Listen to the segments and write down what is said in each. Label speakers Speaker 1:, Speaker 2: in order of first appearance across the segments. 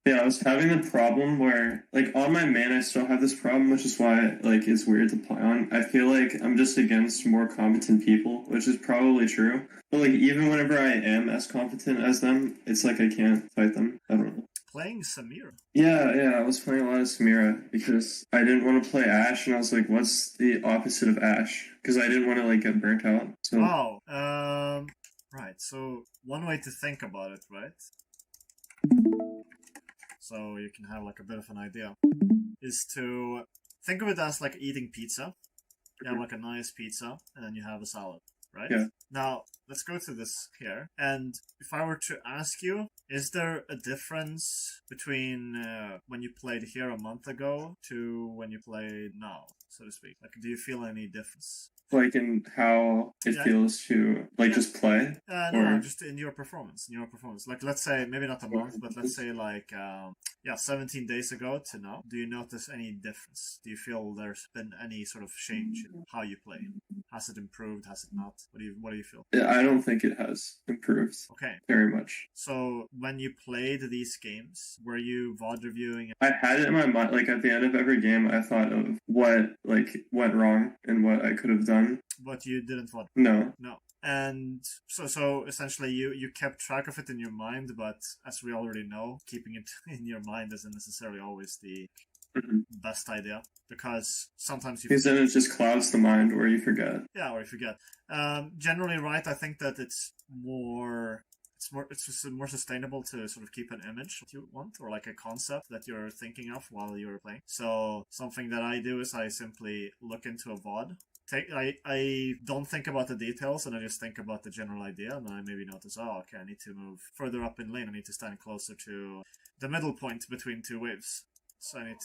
Speaker 1: Yeah, I was having the problem where, like, on my main, I still have this problem, which is why, like, it's weird to play on. I feel like I'm just against more competent people, which is probably true. But, like, even whenever I am as competent as them, it's like I can't fight them. I don't know.
Speaker 2: Playing Samira.
Speaker 1: Yeah, I was playing a lot of Samira because I didn't want to play Ashe, and I was like, what's the opposite of Ashe? Because I didn't want to, like, get burnt out. So.
Speaker 2: Oh, right. So, one way to think about it, right? So you can have like a bit of an idea, is to think of it as like eating pizza. You have like a nice pizza, and then you have a salad, right?
Speaker 1: Yeah.
Speaker 2: Now, let's go to this here. And if I were to ask you, is there a difference between when you played here a month ago to when you played now, so to speak? Like, do you feel any difference?
Speaker 1: Like in how it feels to just play?
Speaker 2: No, just in your performance. Like, let's say, maybe not a month, but let's say like 17 days ago to now. Do you notice any difference? Do you feel there's been any sort of change in how you play? Has it improved? Has it not? What do you feel?
Speaker 1: I don't think it has improved.
Speaker 2: Okay.
Speaker 1: Very much.
Speaker 2: So when you played these games, were you VOD reviewing?
Speaker 1: I had it in my mind, like at the end of every game, I thought of what went wrong and what I could have done.
Speaker 2: But you didn't VOD?
Speaker 1: No.
Speaker 2: And so essentially you kept track of it in your mind, but as we already know, keeping it in your mind isn't necessarily always the best idea, because sometimes
Speaker 1: because then it just clouds the mind, or you forget.
Speaker 2: Yeah, or you forget. Generally, right, I think that it's just more sustainable to sort of keep an image that you want, or like a concept that you're thinking of while you're playing. So something that I do is I simply look into a VOD. I don't think about the details, and I just think about the general idea, and then I maybe notice, oh, okay, I need to move further up in lane. I need to stand closer to the middle point between two waves. So I need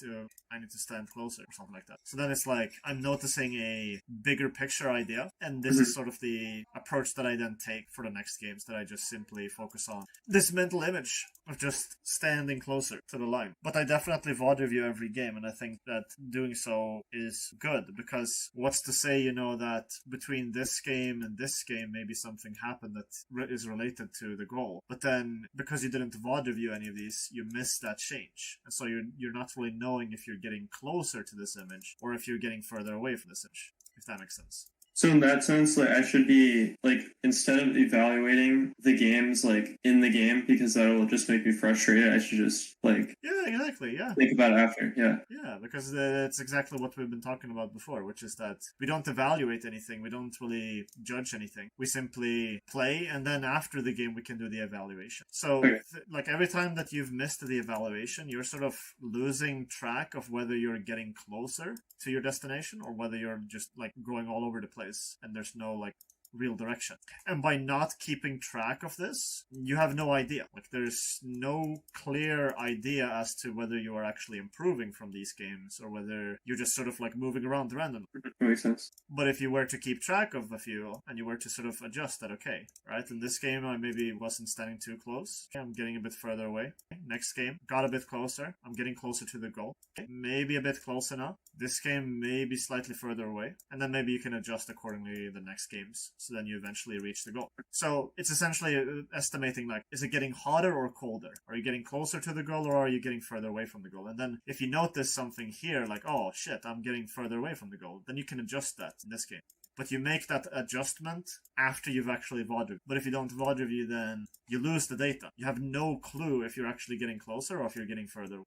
Speaker 2: to stand closer or something like that. So then it's like I'm noticing a bigger picture idea, and this is sort of the approach that I then take for the next games, that I just simply focus on this mental image of just standing closer to the line. But I definitely VOD review every game, and I think that doing so is good, because what's to say, that between this game and this game maybe something happened that is related to the goal. But then because you didn't VOD review any of these, you miss that change, and so you're not really knowing if you're getting closer to this image or if you're getting further away from this image, if that makes sense.
Speaker 1: So in that sense, like, I should be, like, instead of evaluating the games, like, in the game, because that'll just make me frustrated, I should just, like...
Speaker 2: Yeah, exactly, yeah.
Speaker 1: Think about it after, yeah.
Speaker 2: Yeah, because it's exactly what we've been talking about before, which is that we don't evaluate anything, we don't really judge anything. We simply play, and then after the game we can do the evaluation. So, like, every time that you've missed the evaluation, you're sort of losing track of whether you're getting closer to your destination or whether you're just, like, going all over the place and there's no like real direction. And by not keeping track of this, you have no idea. Like, there's no clear idea as to whether you are actually improving from these games or whether you're just sort of like moving around randomly.
Speaker 1: Makes sense.
Speaker 2: But if you were to keep track of a few and you were to sort of adjust that, okay, right, in this game I maybe wasn't standing too close, okay, I'm getting a bit further away. Next game, got a bit closer, I'm getting closer to the goal. Okay, maybe a bit closer now. This game maybe slightly further away, and then maybe you can adjust accordingly the next games, so then you eventually reach the goal. So it's essentially estimating, like, is it getting hotter or colder? Are you getting closer to the goal or are you getting further away from the goal? And then if you notice something here, like, oh shit, I'm getting further away from the goal, then you can adjust that in this game. But you make that adjustment after you've actually VOD reviewed. But if you don't VOD review, then you lose the data. You have no clue if you're actually getting closer or if you're getting further away.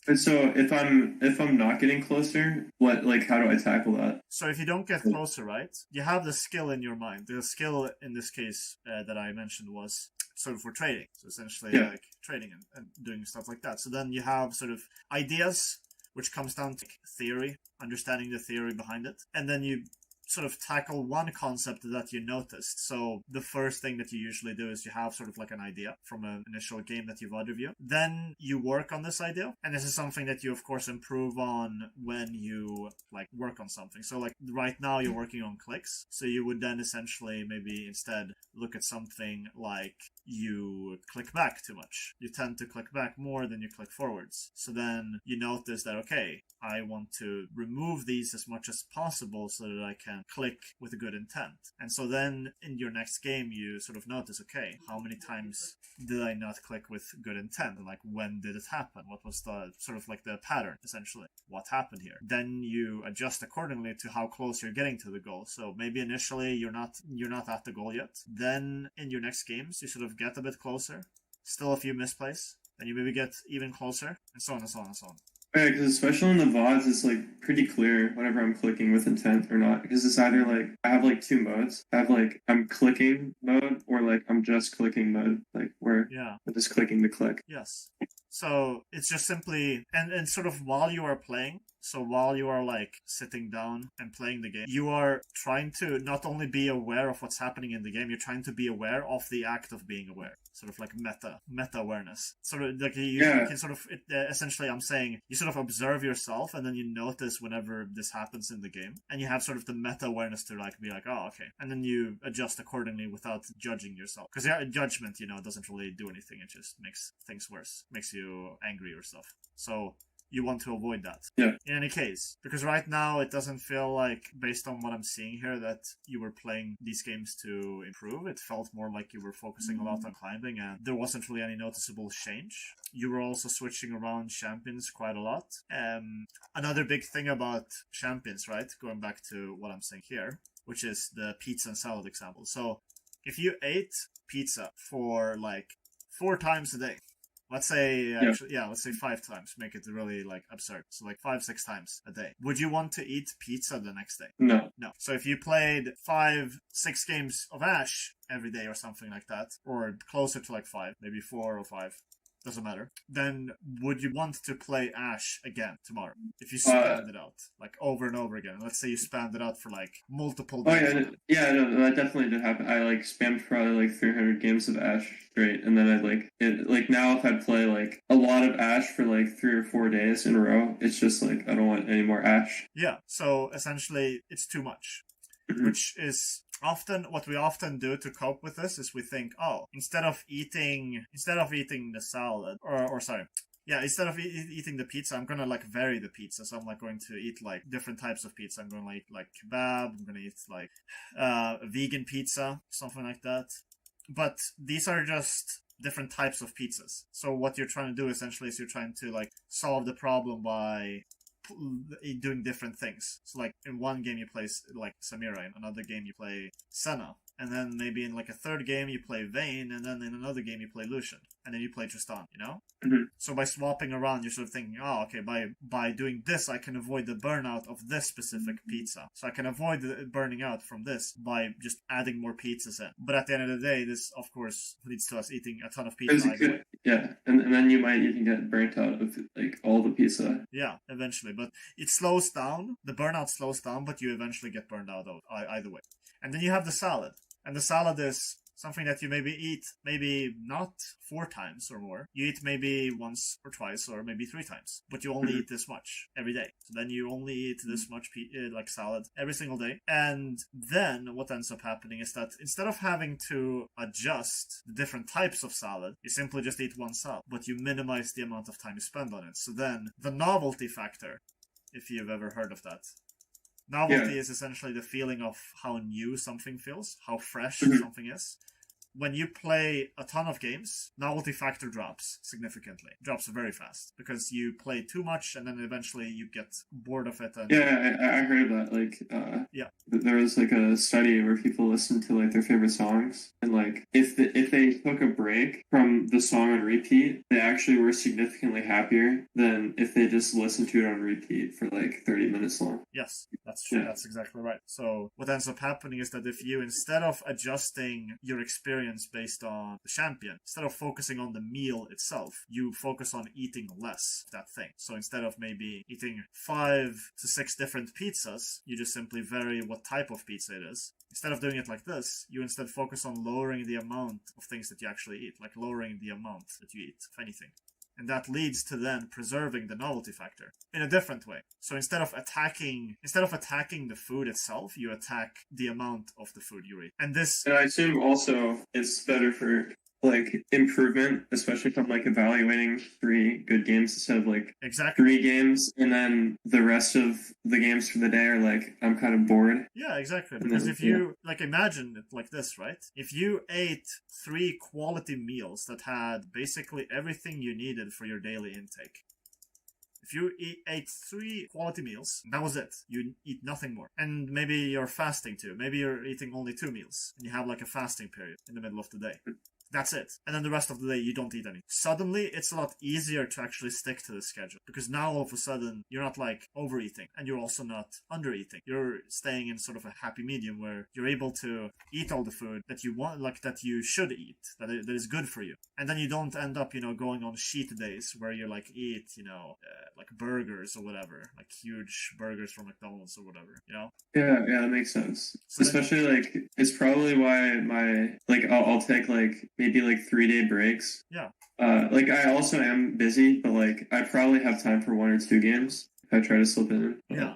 Speaker 1: And so if I'm not getting closer, how do I tackle that?
Speaker 2: So if you don't get closer, right, you have the skill in your mind. The skill in this case that I mentioned was sort of for trading. So essentially like trading and doing stuff like that. So then you have sort of ideas, which comes down to theory, understanding the theory behind it. And then you sort of tackle one concept that you noticed. So the first thing that you usually do is you have sort of like an idea from an initial game that you've VOD review. Then you work on this idea, and this is something that you of course improve on when you like work on something. So like right now you're working on clicks, so you would then essentially maybe instead look at something like you click back too much. You tend to click back more than you click forwards. So then you notice that, okay, I want to remove these as much as possible so that I can click with a good intent. And so then in your next game, you sort of notice, okay, how many times did I not click with good intent? And like, when did it happen? What was the sort of like the pattern, essentially? What happened here? Then you adjust accordingly to how close you're getting to the goal. So maybe initially you're not at the goal yet. Then in your next games, you sort of get a bit closer. Still a few misplays. Then you maybe get even closer, and so on and so on and so on.
Speaker 1: Yeah, because especially in the VODs, it's like pretty clear whenever I'm clicking with intent or not. Because it's either like I have like two modes. I have like I'm clicking mode or like I'm just clicking mode, like where I'm just clicking to click.
Speaker 2: Yes. So it's just simply and sort of while you are playing. So while you are like sitting down and playing the game, you are trying to not only be aware of what's happening in the game, you're trying to be aware of the act of being aware. Sort of like meta awareness. Sort of like you can sort of essentially, I'm saying you sort of observe yourself and then you notice whenever this happens in the game, and you have sort of the meta awareness to like be like, oh, okay, and then you adjust accordingly without judging yourself, because judgment, doesn't really do anything. It just makes things worse, makes you angry or stuff. So you want to avoid that.
Speaker 1: Yeah.
Speaker 2: In any case, because right now it doesn't feel like, based on what I'm seeing here, that you were playing these games to improve. It felt more like you were focusing a lot on climbing, and there wasn't really any noticeable change. You were also switching around champions quite a lot. Another big thing about champions, right? Going back to what I'm saying here, which is the pizza and salad example. So if you ate pizza for like 4 times a day, let's say, let's say 5 times. Make it really like absurd. So like 5-6 times a day. Would you want to eat pizza the next day?
Speaker 1: No.
Speaker 2: So if you played 5-6 games of Ash every day or something like that, or closer to like 5, maybe 4 or 5, doesn't matter, then would you want to play Ash again tomorrow if you spammed it out like over and over again? Let's say you spammed it out for like multiple days.
Speaker 1: No, that definitely did happen. I like spammed probably like 300 games of Ash straight, and then I now if I play like a lot of Ash for like 3 or 4 days in a row, it's just like I don't want any more Ash.
Speaker 2: Yeah, so essentially it's too much. Which is what we often do to cope with this is we think, oh, instead of eating the salad, instead of eating the pizza, I'm gonna like vary the pizza. So I'm like going to eat like different types of pizza. I'm gonna eat like kebab. I'm gonna eat like vegan pizza, something like that. But these are just different types of pizzas. So what you're trying to do essentially is you're trying to like solve the problem by doing different things. So like in one game you play like Samira, in another game you play Senna, and then maybe in like a third game you play Vayne, and then in another game you play Lucian, and then you play Tristan, So by swapping around, you're sort of thinking, oh, okay, by doing this I can avoid the burnout of this specific pizza. So I can avoid the burning out from this by just adding more pizzas in. But at the end of the day, this of course leads to us eating a ton of pizza.
Speaker 1: And then you might even get burnt out of like all the pizza.
Speaker 2: Yeah, eventually. But it slows down, the burnout slows down, but you eventually get burned out either way. And then you have the salad. And the salad is something that you maybe eat, maybe not 4 times or more. You eat maybe once or twice or maybe 3 times. But you only eat this much every day. So then you only eat this much like salad every single day. And then what ends up happening is that instead of having to adjust the different types of salad, you simply just eat one salad. But you minimize the amount of time you spend on it. So then the novelty factor, if you've ever heard of that. Novelty is essentially the feeling of how new something feels, how fresh something is. When you play a ton of games, novelty factor drops significantly. Drops very fast because you play too much and then eventually you get bored of it. And
Speaker 1: I heard that. Like, there was like a study where people listened to like their favorite songs, and like if they took a break from the song on repeat, they actually were significantly happier than if they just listened to it on repeat for like 30 minutes long.
Speaker 2: Yes, that's true. Yeah. That's exactly right. So what ends up happening is that if you, instead of adjusting your experience based on the champion, instead of focusing on the meal itself, you focus on eating less of that thing. So instead of maybe eating 5 to 6 different pizzas, you just simply vary what type of pizza it is. Instead of doing it like this, you instead focus on lowering the amount of things that you actually eat, like lowering the amount that you eat of anything. And that leads to then preserving the novelty factor in a different way. So instead of attacking the food itself, you attack the amount of the food you eat. And I
Speaker 1: assume also it's better for like improvement, especially if I'm like evaluating 3 good games instead of like
Speaker 2: Exactly.
Speaker 1: 3 games, and then the rest of the games for the day are like I'm kind of bored.
Speaker 2: Yeah, exactly.
Speaker 1: And
Speaker 2: Because
Speaker 1: then,
Speaker 2: if you like imagine it like this, right? If you ate 3 quality meals that had basically everything you needed for your daily intake. If you ate 3 quality meals, that was it. You eat nothing more. And maybe you're fasting too. Maybe you're eating only 2 meals. And you have like a fasting period in the middle of the day. That's it. And then the rest of the day, you don't eat any. Suddenly, it's a lot easier to actually stick to the schedule. Because now, all of a sudden, you're not like overeating. And you're also not undereating. You're staying in sort of a happy medium where you're able to eat all the food that you want, like that you should eat, that is good for you. And then you don't end up, going on cheat days where you like eat, like burgers or whatever. Like huge burgers from McDonald's or whatever.
Speaker 1: yeah, that makes sense.
Speaker 2: So
Speaker 1: Especially like it's probably why I'll take like maybe like 3-day breaks.
Speaker 2: Yeah.
Speaker 1: Like I also am busy, but like I probably have time for 1 or 2 games if I try to slip it in. Yeah.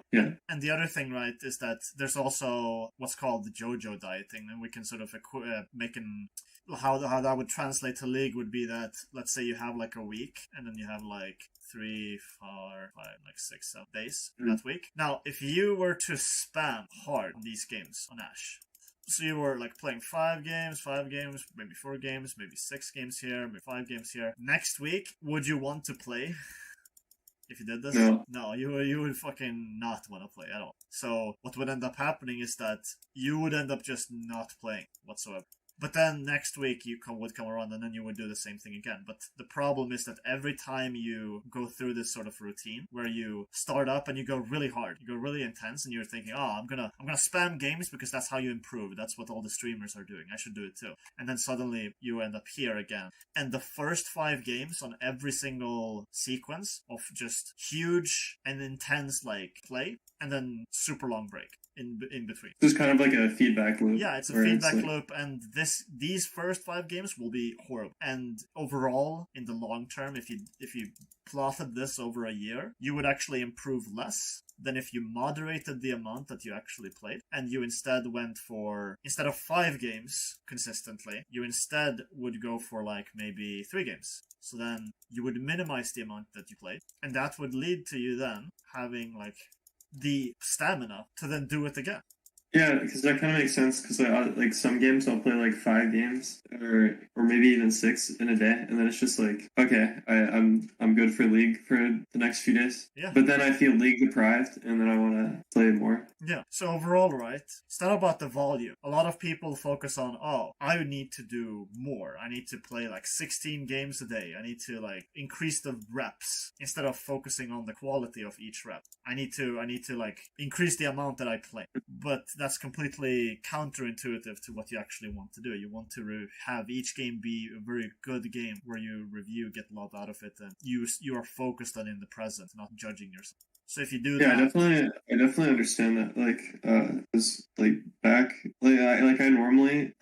Speaker 2: And the other thing, right, is that there's also what's called the JoJo dieting, and we can sort of how that would translate to League would be that, let's say you have like a week, and then you have like 3, 4, 5, like 6, 7 days that week. Now, if you were to spam hard on these games on Ash, so you were like playing 5 games, maybe 4 games, maybe 6 games here, maybe 5 games here. Next week, would you want to play? If you did this? No, you would fucking not want to play at all. So what would end up happening is that you would end up just not playing whatsoever. But then next week would come around, and then you would do the same thing again. But the problem is that every time you go through this sort of routine where you start up and you go really hard, you go really intense, and you're thinking, I'm gonna spam games because that's how you improve. That's what all the streamers are doing. I should do it too. And then suddenly you end up here again. And the first 5 games on every single sequence of just huge and intense like play, and then super long break in between.
Speaker 1: It's kind of like a feedback loop.
Speaker 2: Yeah, it's a feedback loop, and these first 5 games will be horrible. And overall, in the long term, if you plotted this over a year, you would actually improve less than if you moderated the amount that you actually played, and you instead instead of 5 games consistently, you instead would go for like maybe 3 games. So then you would minimize the amount that you played, and that would lead to you then having like the stamina to then do it again.
Speaker 1: Yeah, because that kind of makes sense. Because like some games I'll play like 5 games or maybe even 6 in a day, and then it's just like, okay, I'm good for League for the next few days.
Speaker 2: Yeah.
Speaker 1: But then I feel League deprived, and then I want to play more.
Speaker 2: Yeah. So overall, right, it's not about the volume. A lot of people focus on, I need to do more. I need to play like 16 games a day. I need to like increase the reps instead of focusing on the quality of each rep. I need to like increase the amount that I play. But that's completely counterintuitive to what you actually want to do. You want to have each game be a very good game where you review, get a lot out of it, and you are focused on in the present, not judging yourself. So if you do that,
Speaker 1: I definitely understand that. Like, cause like back, I normally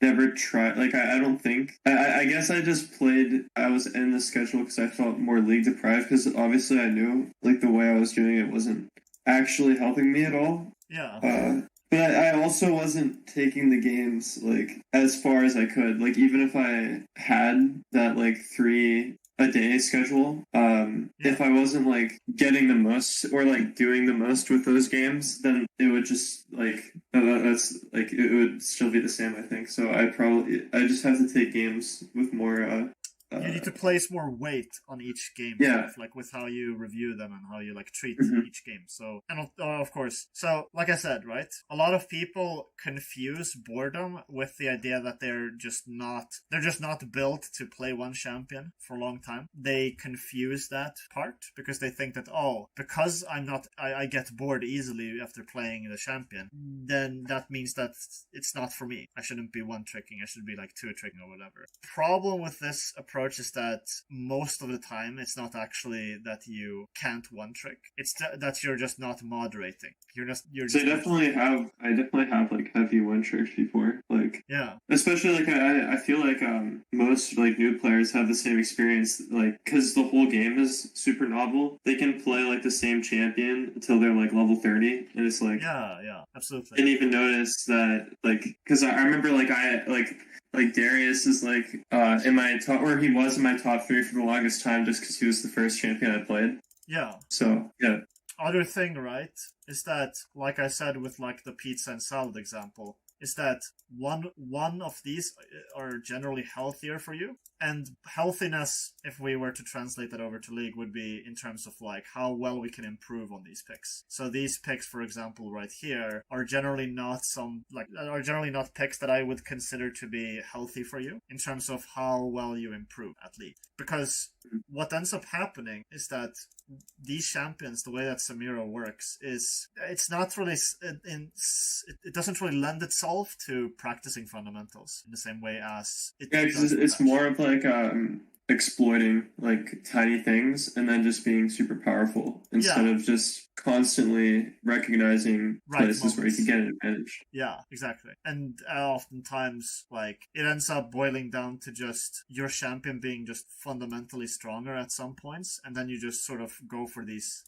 Speaker 1: never try. Like, I don't think. I guess I just played. I was in the schedule because I felt more League deprived. Because obviously I knew like the way I was doing it wasn't actually helping me at all.
Speaker 2: Yeah.
Speaker 1: But I also wasn't taking the games like as far as I could. Like even if I had that like 3 a day schedule, if I wasn't like getting the most or like doing the most with those games, then it would just like that's like it would still be the same, I think. So I just have to take games with more.
Speaker 2: You need to place more weight on each game,
Speaker 1: yeah.
Speaker 2: Sort of, like with how you review them and how you like treat each game. So, and of course, so like I said, right, a lot of people confuse boredom with the idea that they're just not built to play one champion for a long time. They confuse that part because they think that because I get bored easily after playing the champion, then that means that it's not for me. I shouldn't be one tricking. I should be like 2 tricking or whatever. Problem with this approach is that most of the time it's not actually that you can't one trick. It's that you're just not moderating. So
Speaker 1: I definitely have like heavy one tricks before. Like
Speaker 2: yeah.
Speaker 1: Especially like I feel like most like new players have the same experience, like because the whole game is super novel. They can play like the same champion until they're like level 30, and it's like
Speaker 2: yeah, absolutely.
Speaker 1: Didn't even notice that like because I remember like like Darius is like in my top, or he was in my top 3 for the longest time, just because he was the first champion I played.
Speaker 2: Yeah.
Speaker 1: So yeah.
Speaker 2: Other thing, right, is that, like I said with like the pizza and salad example, is that one of these are generally healthier for you. And healthiness, if we were to translate that over to League, would be in terms of like how well we can improve on these picks. So these picks, for example, right here, are generally not picks that I would consider to be healthy for you in terms of how well you improve at League. Because what ends up happening is that these champions, the way that Samira works, is it's not really it doesn't really lend itself to practicing fundamentals in the same way as
Speaker 1: because it's more of like exploiting like tiny things and then just being super powerful instead of just constantly recognizing places where you can get an advantage.
Speaker 2: Yeah, exactly. And oftentimes, like, it ends up boiling down to just your champion being just fundamentally stronger at some points, and then you just sort of go for these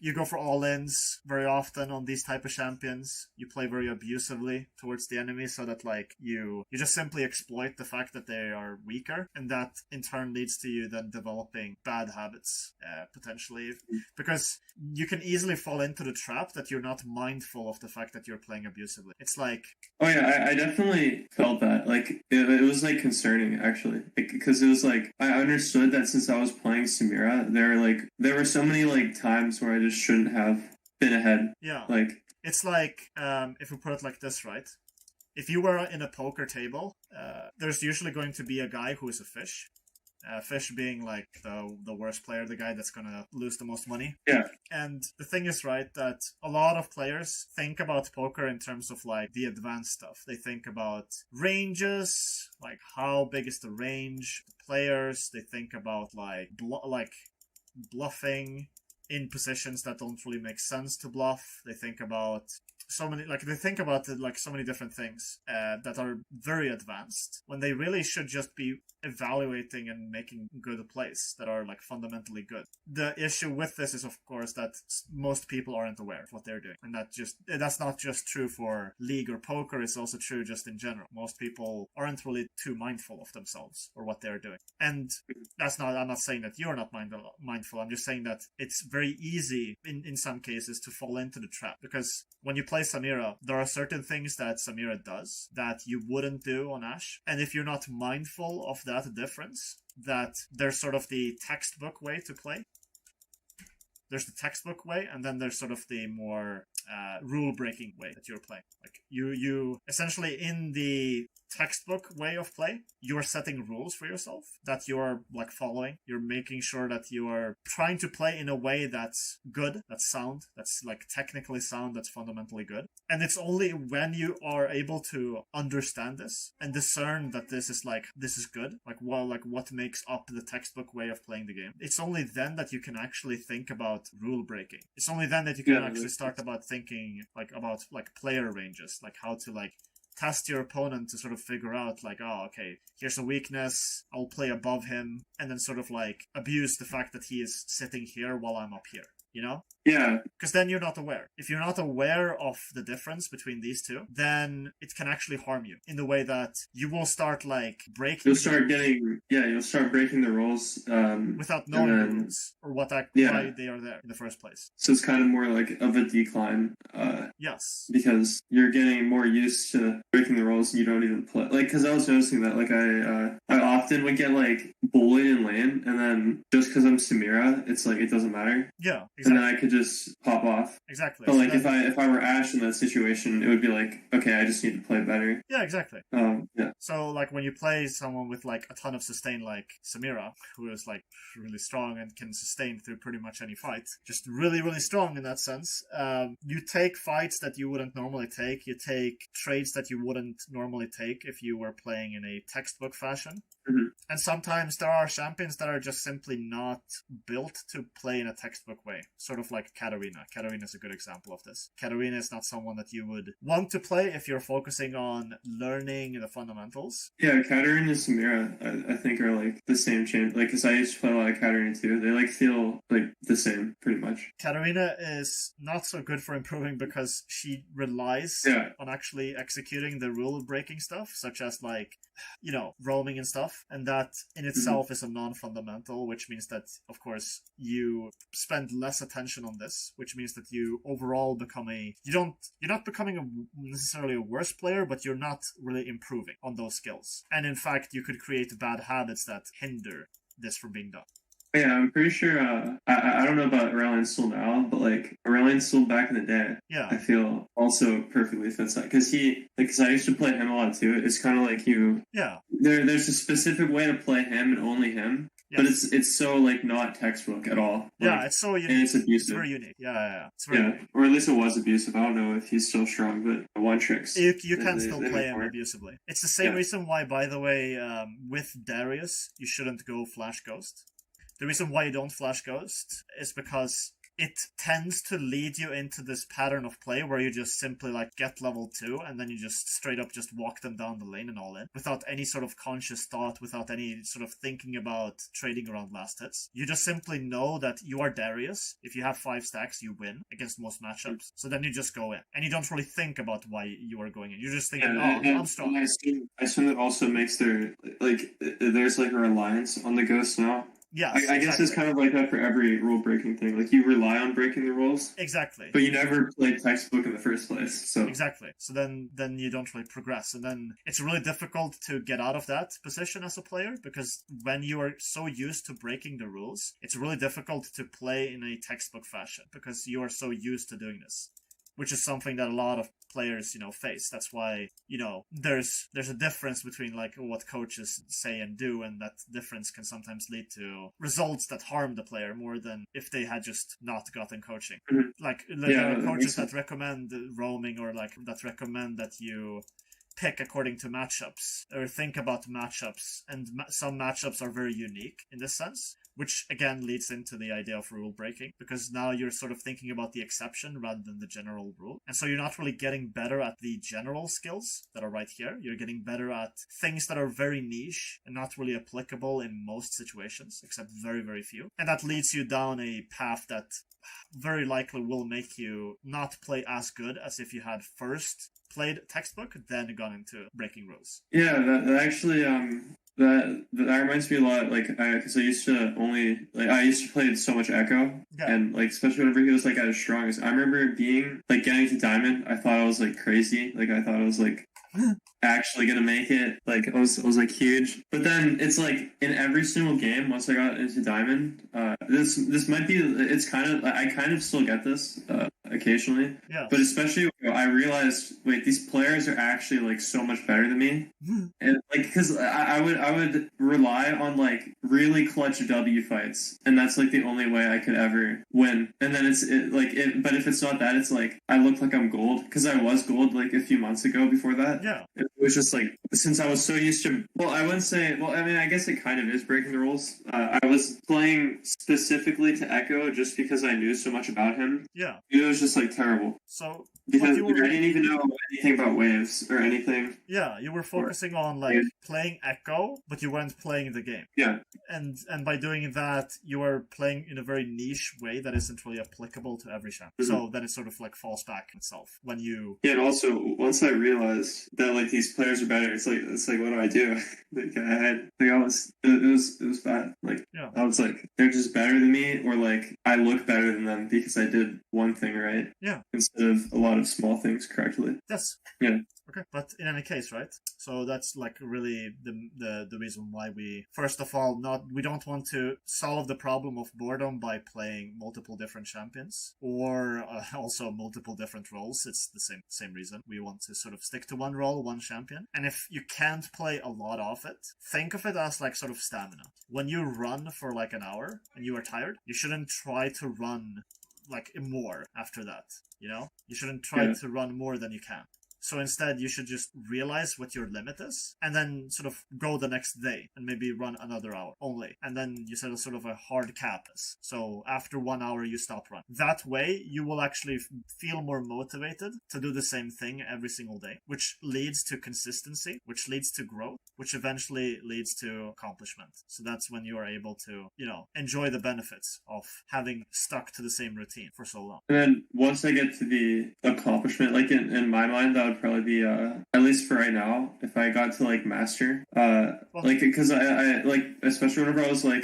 Speaker 2: you go for all-ins very often on these type of champions. You play very abusively towards the enemy so that like you just simply exploit the fact that they are weaker, and that in turn leads to you then developing bad habits potentially, because you can easily fall into the trap that you're not mindful of the fact that you're playing abusively. It's like,
Speaker 1: oh yeah, I definitely felt that. Like it was like concerning actually, because it was like I understood that since I was playing Samira, there were so many like times where I just shouldn't have been ahead.
Speaker 2: Yeah,
Speaker 1: like
Speaker 2: it's like if we put it like this, right? If you were in a poker table, there's usually going to be a guy who is a fish. Fish being like the worst player, the guy that's gonna lose the most money.
Speaker 1: Yeah.
Speaker 2: And the thing is, right, that a lot of players think about poker in terms of like the advanced stuff. They think about ranges, like how big is the range, players. They think about like bluffing in positions that don't really make sense to bluff. They think about so many different things that are very advanced, when they really should just be evaluating and making good plays that are like fundamentally good. The issue with this is, of course, that most people aren't aware of what they're doing, and that's not just true for League or poker. It's also true just in general. Most people aren't really too mindful of themselves or what they're doing, and I'm not saying that you're not mindful. I'm just saying that it's very easy in some cases to fall into the trap, because when you play Samira, there are certain things that Samira does that you wouldn't do on Ashe, and if you're not mindful of that difference, that there's sort of the textbook way to play. There's the textbook way, and then there's sort of the more rule-breaking way that you're playing. Like you essentially, in the textbook way of play, you're setting rules for yourself that you're like following. You're making sure that you are trying to play in a way that's good, that's sound, that's like technically sound, that's fundamentally good. And it's only when you are able to understand this and discern that this is good, like what makes up the textbook way of playing the game. It's only then that you can actually think about rule breaking. It's only then that you can actually start about thinking about player ranges, like how to like test your opponent to sort of figure out like, oh, okay, here's a weakness, I'll play above him, and then sort of like abuse the fact that he is sitting here while I'm up here. You know?
Speaker 1: Yeah.
Speaker 2: Because then you're not aware. If you're not aware of the difference between these two, then it can actually harm you in the way that you will start like breaking.
Speaker 1: You'll start breaking the rules
Speaker 2: without knowing the rules or why they are there in the first place.
Speaker 1: So it's kind of more like of a decline.
Speaker 2: Yes.
Speaker 1: Because you're getting more used to breaking the rules and you don't even play. Like, because I was noticing that, like, I often would get like bullied in lane, and then just because I'm Samira, it's like it doesn't matter.
Speaker 2: Yeah. Exactly.
Speaker 1: And then I could just pop off.
Speaker 2: Exactly.
Speaker 1: But like if I were Ashe in that situation, it would be like, okay, I just need to play better.
Speaker 2: Yeah, exactly.
Speaker 1: Yeah.
Speaker 2: So like when you play someone with like a ton of sustain, like Samira, who is like really strong and can sustain through pretty much any fight, just really, really strong in that sense. You take fights that you wouldn't normally take. You take trades that you wouldn't normally take if you were playing in a textbook fashion.
Speaker 1: Mm-hmm.
Speaker 2: And sometimes there are champions that are just simply not built to play in a textbook way. Sort of like Katarina. Katarina is a good example of this. Katarina is not someone that you would want to play if you're focusing on learning the fundamentals.
Speaker 1: Yeah, Katarina and Samira, I think, are like the same champ. Like, because I used to play a lot of Katarina too. They like feel like the same, pretty much.
Speaker 2: Katarina is not so good for improving because she relies on actually executing the rule breaking stuff, such as like, you know, roaming and stuff. And that in itself is a non-fundamental, which means that, of course, you spend less attention on this, which means that you overall become you're not becoming necessarily a worse player, but you're not really improving on those skills. And in fact, you could create bad habits that hinder this from being done.
Speaker 1: Yeah, I'm pretty sure, I don't know about Aurelian Soul now, but like Aurelian Soul back in the day, I feel also perfectly fits that. Because because I used to play him a lot too, it's kind of like there's a specific way to play him and only him, but it's so like not textbook at all. Like,
Speaker 2: it's so unique.
Speaker 1: And it's abusive.
Speaker 2: It's very unique. It's very unique.
Speaker 1: Or at least it was abusive. I don't know if he's still strong, but one tricks.
Speaker 2: You can still play him abusively. It's the same reason why, by the way, with Darius, you shouldn't go Flash Ghost. The reason why you don't Flash Ghost is because it tends to lead you into this pattern of play where you just simply like get level 2 and then you just straight up just walk them down the lane and all in without any sort of conscious thought, without any sort of thinking about trading around last hits. You just simply know that you are Darius. If you have 5 stacks, you win against most matchups. So then you just go in and you don't really think about why you are going in. You're just thinking, I'm strong.
Speaker 1: I assume that also makes there's like a reliance on the ghost now.
Speaker 2: Yeah,
Speaker 1: I guess it's kind of like that for every rule breaking thing. Like you rely on breaking the rules,
Speaker 2: exactly,
Speaker 1: but you never played textbook in the first place. So
Speaker 2: exactly. So then you don't really progress, and then it's really difficult to get out of that position as a player because when you are so used to breaking the rules, it's really difficult to play in a textbook fashion because you are so used to doing this. Which is something that a lot of players, face. That's why, there's a difference between like what coaches say and do, and that difference can sometimes lead to results that harm the player more than if they had just not gotten coaching.
Speaker 1: Mm-hmm.
Speaker 2: There are coaches that recommend roaming or like that recommend that you pick according to matchups or think about matchups, and some matchups are very unique in this sense. Which again leads into the idea of rule breaking, because now you're sort of thinking about the exception rather than the general rule. And so you're not really getting better at the general skills that are right here. You're getting better at things that are very niche and not really applicable in most situations, except very, very few. And that leads you down a path that very likely will make you not play as good as if you had first played textbook, then gone into breaking rules.
Speaker 1: Yeah, that actually, that reminds me a lot, like, because I used to play so much Echo, and, like, especially whenever he was, like, at his strongest. I remember getting to Diamond, I thought I was, like, crazy. Like, I thought I was, like, actually gonna make it. Like, I was like, huge. But then, it's, like, in every single game, once I got into Diamond, this might be, it's kind of, I kind of still get this, occasionally.
Speaker 2: Yeah.
Speaker 1: But especially, I realized, wait, these players are actually, like, so much better than me. And, like, because I would rely on, like, really clutch W fights, and that's, like, the only way I could ever win. And then but if it's not that, it's, like, I look like I'm gold, because I was gold, like, a few months ago before that.
Speaker 2: Yeah.
Speaker 1: It was just, like, since I was so used to, I wouldn't say, I mean, I guess it kind of is breaking the rules. I was playing specifically to Echo just because I knew so much about him.
Speaker 2: Yeah.
Speaker 1: It was just, like, terrible.
Speaker 2: So,
Speaker 1: because I didn't even know anything about waves or anything.
Speaker 2: Yeah, you were focusing on, like, playing Echo, but you weren't playing the game.
Speaker 1: Yeah.
Speaker 2: And by doing that, you are playing in a very niche way that isn't really applicable to every champion. Mm-hmm. So then it sort of, like, falls back itself when you...
Speaker 1: Yeah, and also, once I realized that, like, these players are better, it's like, what do I do? It was bad. Like, I was like, they're just better than me, or, like, I look better than them because I did one thing right.
Speaker 2: Yeah.
Speaker 1: Instead of a lot of small things correctly.
Speaker 2: Yes.
Speaker 1: Yeah.
Speaker 2: Okay, but in any case, right? So that's like really the reason why we, first of all, we don't want to solve the problem of boredom by playing multiple different champions or also multiple different roles. It's the same reason. We want to sort of stick to one role, one champion. And if you can't play a lot of it, think of it as like sort of stamina. When you run for like an hour and you are tired, you shouldn't try to run like more after that, you shouldn't try to run more than you can. So instead, you should just realize what your limit is, and then sort of go the next day and maybe run another hour only. And then you set a sort of a hard cap. So after 1 hour, you stop running. That way, you will actually feel more motivated to do the same thing every single day, which leads to consistency, which leads to growth, which eventually leads to accomplishment. So that's when you are able to, enjoy the benefits of having stuck to the same routine for so long.
Speaker 1: And then once I get to the accomplishment, like in my mind, that would probably be, at least for right now, if I got to like master, like, because I like, especially whenever I was like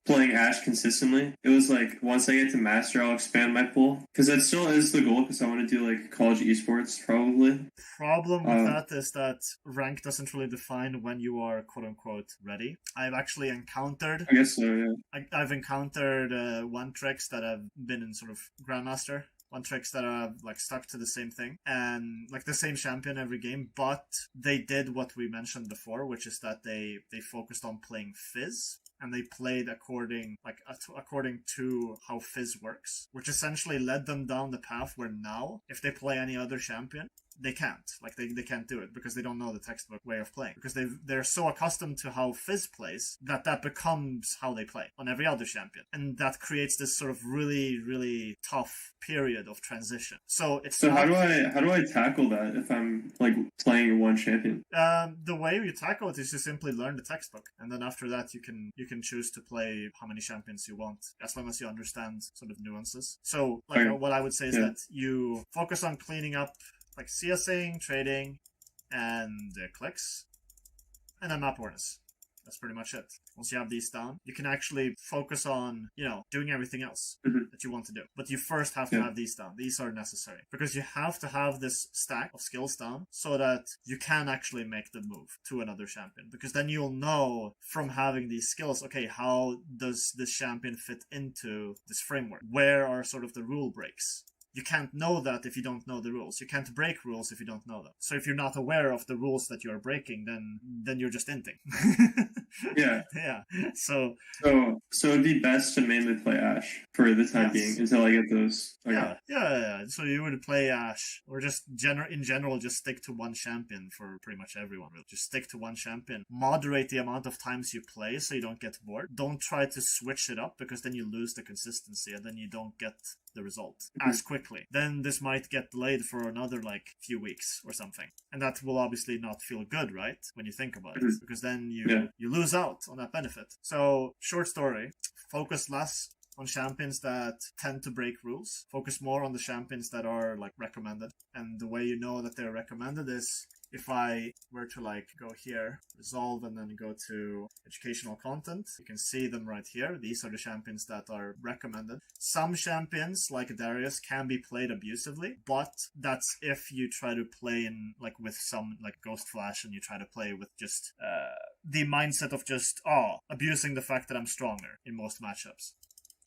Speaker 1: playing Ash consistently, it was like once I get to master, I'll expand my pool, because that still is the goal, because I want to do like college esports probably.
Speaker 2: Problem with that is that rank doesn't really define when you are quote unquote ready. I've actually encountered,
Speaker 1: I guess so, yeah.
Speaker 2: I've encountered one tricks that have been in sort of Grandmaster. One tricks that are like stuck to the same thing and like the same champion every game, but they did what we mentioned before, which is that they focused on playing Fizz, and they played according to how Fizz works, which essentially led them down the path where now, if they play any other champion, they can't. Like, they can't do it because they don't know the textbook way of playing. Because they're so accustomed to how Fizz plays that becomes how they play on every other champion. And that creates this sort of really, really tough period of transition. So
Speaker 1: how do I tackle that if I'm like playing one champion?
Speaker 2: The way you tackle it is to simply learn the textbook, and then after that you can choose to play how many champions you want, as long as you understand sort of nuances. So what I would say is that you focus on cleaning up like CSing, trading, and clicks, and then map awareness. That's pretty much it. Once you have these down, you can actually focus on, doing everything else that you want to do. But you first have to have these down. These are necessary because you have to have this stack of skills down so that you can actually make the move to another champion. Because then you'll know from having these skills, okay, how does this champion fit into this framework? Where are sort of the rule breaks? You can't know that if you don't know the rules. You can't break rules if you don't know them. So if you're not aware of the rules that you're breaking, then you're just inting.
Speaker 1: Yeah.
Speaker 2: Yeah. So
Speaker 1: it'd be best to mainly play Ash for the time being until I get those. Okay.
Speaker 2: Yeah. So you would play Ash, or just in general, just stick to one champion for pretty much everyone. Really. Just stick to one champion. Moderate the amount of times you play so you don't get bored. Don't try to switch it up because then you lose the consistency and then you don't get the result as quickly. Then this might get delayed for another few weeks or something, and that will obviously not feel good, right, when you think about it, because then you lose out on that benefit. So short story, focus less on champions that tend to break rules, focus more on the champions that are recommended. And the way you know that they're recommended is if I were to go here, resolve, and then go to educational content, you can see them right here. These are the champions that are recommended. Some champions, like Darius, can be played abusively, but that's if you try to play in with some Ghost Flash, and you try to play with just the mindset of just abusing the fact that I'm stronger in most matchups.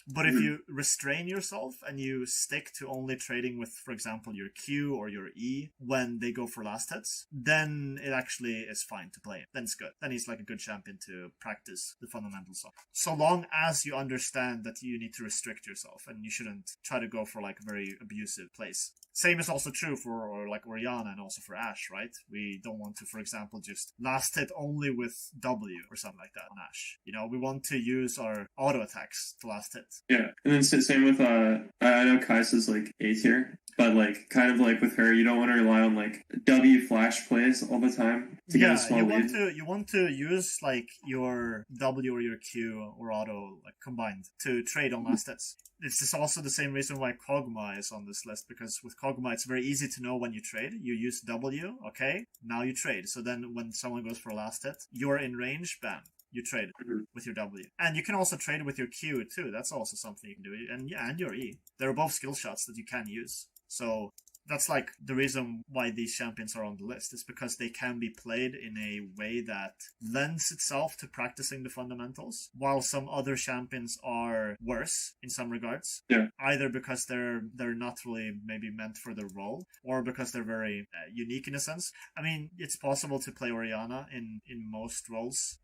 Speaker 2: But if you restrain yourself and you stick to only trading with, for example, your Q or your E when they go for last hits, then it actually is fine to play him. Then it's good. Then he's a good champion to practice the fundamentals of. So long as you understand that you need to restrict yourself and you shouldn't try to go for a very abusive plays. Same is also true for Orianna and also for Ashe, right? We don't want to, for example, just last hit only with W or something like that on Ashe. We want to use our auto attacks to last hit.
Speaker 1: Yeah, and then same with I know Kaisa's A tier, but with her, you don't want to rely on W flash plays all the time to get a small lead.
Speaker 2: You want to use your W or your Q or auto combined to trade on last hits. This is also the same reason why Kog'Maw is on this list, because with Kog'Maw it's very easy to know when you trade. You use W, okay, now you trade. So then when someone goes for a last hit, you're in range, bam. You trade with your W. And you can also trade with your Q too. That's also something you can do. And your E. They're both skill shots that you can use. So that's the reason why these champions are on the list. Is because they can be played in a way that lends itself to practicing the fundamentals, while some other champions are worse in some regards.
Speaker 1: Yeah.
Speaker 2: Either because they're not really maybe meant for the role, or because they're very unique in a sense. I mean, it's possible to play Orianna in most roles,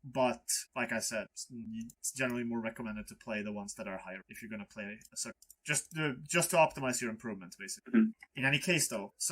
Speaker 2: but like I said, it's generally more recommended to play the ones that are higher if you're going to play a certain, just to optimize your improvement, basically. In any case, though, so